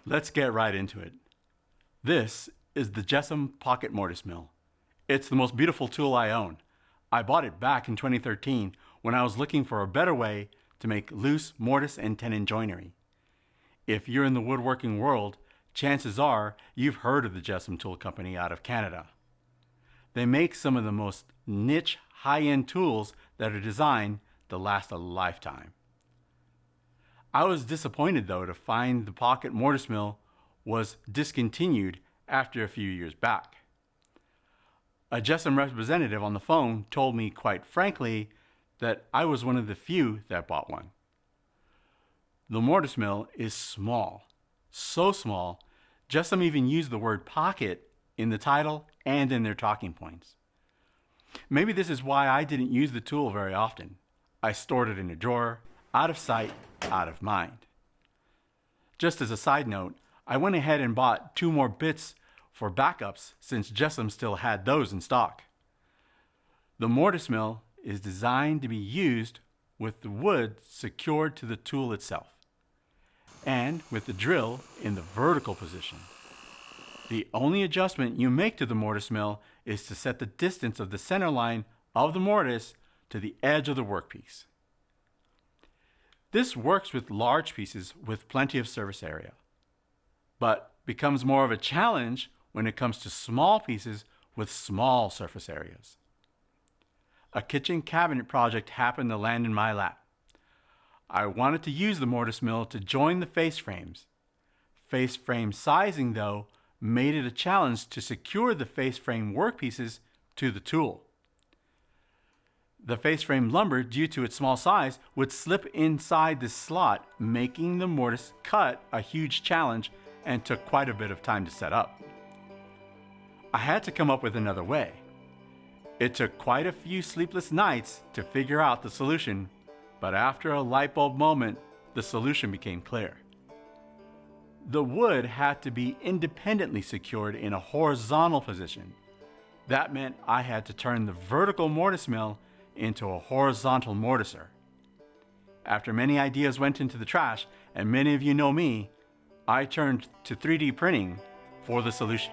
Let's get right into it. This is the Jessem Pocket Mortise Mill. It's the most beautiful tool I own. I bought it back in 2013 when I was looking for a better way to make loose mortise and tenon joinery. If you're in the woodworking world, chances are you've heard of the Jessem Tool Company out of Canada. They make some of the most niche, high-end tools that are designed to last a lifetime. I was disappointed though to find the Pocket Mortise Mill was discontinued after a few years back. A Jessem representative on the phone told me quite frankly that I was one of the few that bought one. The mortise mill is small, so small, Jessem even used the word pocket in the title and in their talking points. Maybe this is why I didn't use the tool very often. I stored it in a drawer, out of sight, out of mind. Just as a side note, I went ahead and bought 2 more bits for backups since Jessem still had those in stock. The mortise mill is designed to be used with the wood secured to the tool itself and with the drill in the vertical position. The only adjustment you make to the mortise mill is to set the distance of the center line of the mortise to the edge of the workpiece. This works with large pieces with plenty of surface area, but becomes more of a challenge when it comes to small pieces with small surface areas. A kitchen cabinet project happened to land in my lap. I wanted to use the mortise mill to join the face frames. Face frame sizing, though, made it a challenge to secure the face frame workpieces to the tool. The face frame lumber, due to its small size, would slip inside the slot, making the mortise cut a huge challenge and took quite a bit of time to set up. I had to come up with another way. It took quite a few sleepless nights to figure out the solution, but after a light bulb moment, the solution became clear. The wood had to be independently secured in a horizontal position. That meant I had to turn the vertical mortise mill into a horizontal mortiser. After many ideas went into the trash, and many of you know me, I turned to 3D printing for the solution.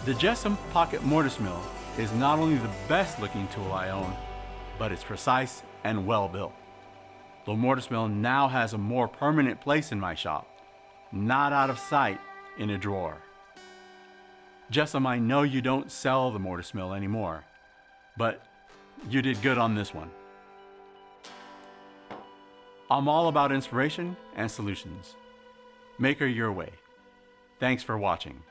The Jessem Pocket Mortise Mill is not only the best looking tool I own, but it's precise and well built. The mortise mill now has a more permanent place in my shop, not out of sight in a drawer. Jessem, I know you don't sell the mortise mill anymore, but you did good on this one. I'm all about inspiration and solutions. Make her your way. Thanks for watching.